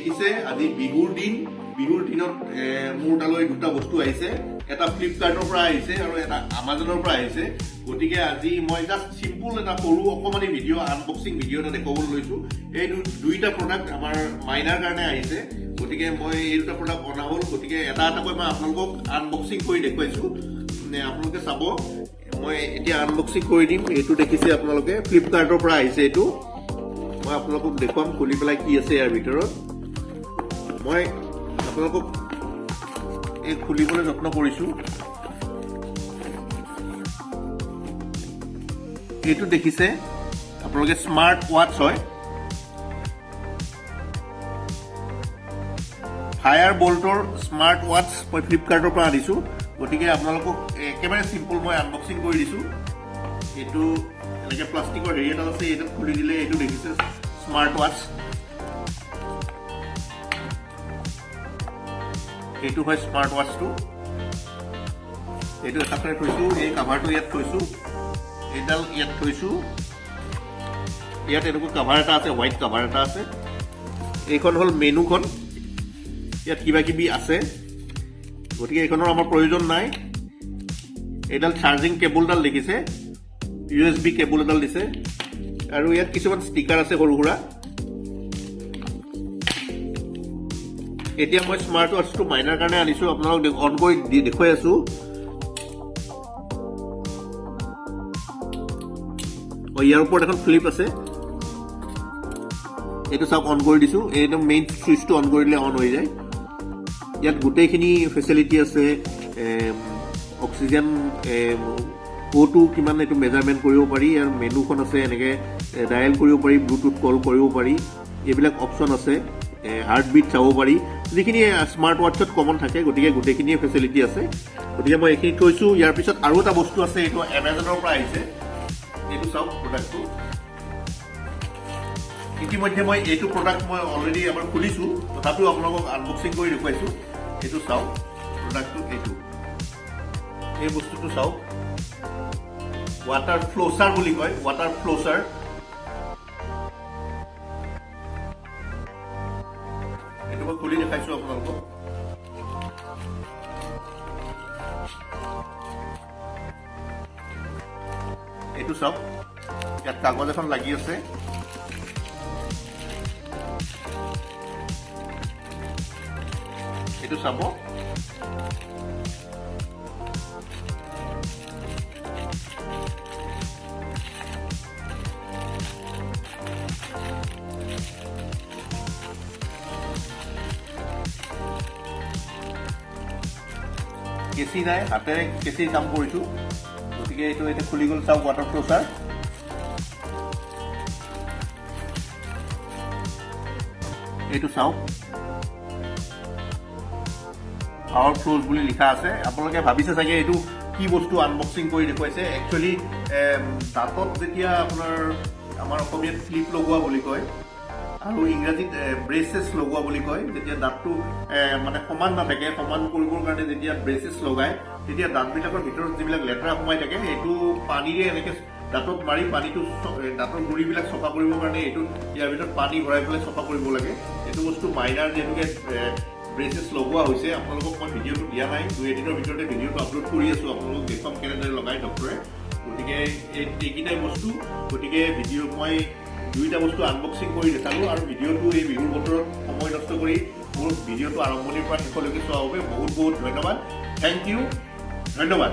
দেখিছে আজি বিহুৰ দিনত মোৰ তালৈ দুটা বস্তু আহিছে এটা ফ্লিপকাৰ্টৰ পৰা আহিছে আৰু এটা আমাজনৰ পৰা আহিছে গতিকে আজি মই জাস্ট সিম্পল এটা সৰু অকমানি ভিডিঅ' আনবক্সিং ভিডিঅ' এটা দেখাবলৈ লৈছো এই দুইটা প্ৰডাক্ট আমাৰ মাইনাৰ কাৰণে আহিছে গতিকে মই এই দুটা প্ৰডাক্ট অনা হ'ল গতিকে এটা এটাকৈ মই আপোনালোকক আনবক্সিং কৰি দেখুৱাইছো আপোনালোকে চাব মই এতিয়া আনবক্সিং কৰি দিম এইটো দেখিছে আপোনালোকে ফ্লিপকাৰ্টৰ পৰা আহিছে এইটো মই আপোনালোকক দেখুৱাম খুলি পেলাই কি আছে ইয়াৰ ভিতৰত মই আপোনালোকক এই খুলিবলৈ যত্ন কৰিছো এইটো দেখিছে আপোনালোকে স্মাৰ্ট ৱাচ হয় ফায়াৰ বোল্টৰ স্মাৰ্ট ৱাচ মই ফ্লিপকাৰ্টৰ পৰা আনিছো গতিকে আপোনালোকক একেবাৰে সিম্পল মই আনবক্সিং কৰি দিছো এইটো এনেকে প্লাষ্টিকৰ হেৰি এটা আছে এইটো খুলি দিলে এইটো দেখিছে স্মাৰ্ট ৱাচ এইটো হয় স্মাৰ্ট ৱাচটো এইটো এটাকৈ থৈছো এই কভাৰটো ইয়াত থৈছো এইডাল ইয়াত থৈছো ইয়াত এনেকুৱা কভাৰ এটা আছে হোৱাইট কভাৰ এটা আছে এইখন হ'ল মেনুখন ইয়াত কিবা কিবি আছে গতিকে এইখনৰ আমাৰ প্ৰয়োজন নাই এইডাল চাৰ্জিং কেবলডাল দেখিছে USB কেবল এডাল দিছে আৰু ইয়াত কিছুমান ষ্টিকাৰ আছে সৰু সুৰা এতিয়া মই স্মাৰ্ট ৱাচটো মাইনাৰ কাৰণে আনিছো আপোনালোক অন কৰি দেখুৱাই আছো ইয়াৰ ওপৰত এখন ফ্লিপ আছে এইটো সব অন কৰি দিছো এইটো মেইন সুইচটো অন কৰি দিলে অন হৈ যায় ইয়াত গোটেইখিনি ফেচিলিটি আছে অক্সিজেন O2 কিমান এইটো মেজাৰমেন্ট কৰিব পাৰি আৰু মেনুখন আছে এনেকে ডায়াল কৰিব পাৰি ব্লুটুথ কল কৰিব পাৰি এইবিলাক অপচন আছে হাৰ্ট বিট চাব পাৰি যিখিনি স্মাৰ্ট ৱাচত কমন থাকে গতিকে গোটেইখিনি ফেচিলিটি আছে গতিকে মই এইখিনি কৈছো ইয়াৰ পিছত আৰু এটা বস্তু আছে এইটো আমাজনৰ পৰা আহিছে এইটো চাওক প্ৰডাক্টটো ইতিমধ্যে মই এইটো প্ৰডাক্ট মই অলৰেডি এবাৰ খুলিছো তথাপিও আপোনালোকক আনবক্সিং কৰি দেখুৱাইছো এইটো চাওক প্ৰডাক্টটো এইটো এই বস্তুটো চাওক ৱাটাৰ ফ্লছাৰ বুলি কয় ৱাটাৰ ফ্লছাৰ এইটো মই খুলি দেখাইছো আপোনালোকক এইটো চাওক ইয়াত কাগজ এখন লাগি আছে এইটো চাব কেঁচি নাই হাতেৰে কেঁচি কাম কৰিছো গতিকে এইটো এতিয়া খুলি গ'ল চাওক ৱাটাৰ ফ্লছাৰ এইটো চাওক পাৱাৰ ফ্ল'জ বুলি লিখা আছে আপোনালোকে ভাবিছে চাগে এইটো কি বস্তু আনবক্সিং কৰি দেখুৱাইছে একচুৱেলি দাঁতত যেতিয়া আপোনাৰ আমাৰ অসমীয়াত ফ্লিপ লগোৱা বুলি কয় আৰু ইংৰাজীত ব্ৰেচেছ লগোৱা বুলি কয় যেতিয়া দাঁতটো মানে সমান নাথাকে সমান কৰিবৰ কাৰণে যেতিয়া ব্ৰেচেছ লগায় তেতিয়া দাঁতবিলাকৰ ভিতৰত যিবিলাক লেতেৰা সোমাই থাকে এইটো পানীৰে এনেকৈ দাঁতত মাৰি পানীটো দাঁতৰ গুৰিবিলাক চফা কৰিবৰ কাৰণে এইটো ইয়াৰ ভিতৰত পানী ভৰাই পেলাই চফা কৰিব লাগে এইটো বস্তু মাইনাৰ যিহেতুকে ব্ৰেচেছ লগোৱা হৈছে আপোনালোকক মই ভিডিঅ'টো দিয়া নাই 2-3 ভিতৰতে ভিডিঅ'টো আপলোড কৰি আছো আপোনালোকক দেখুৱাম কেনেদৰে লগাই ডক্টৰে গতিকে এইকেইটাই বস্তু গতিকে ভিডিঅ' মই দুইটা বস্তু আনবক্সিং কৰি দেখালো আৰু ভিডিঅ'টো এই বিহুৰ বতৰত সময় নষ্ট কৰি মোৰ ভিডিঅ'টো আৰম্ভণিৰ পৰা শেষলৈকে চোৱাৰ বাবে বহুত বহুত ধন্যবাদ থেংক ইউ ধন্যবাদ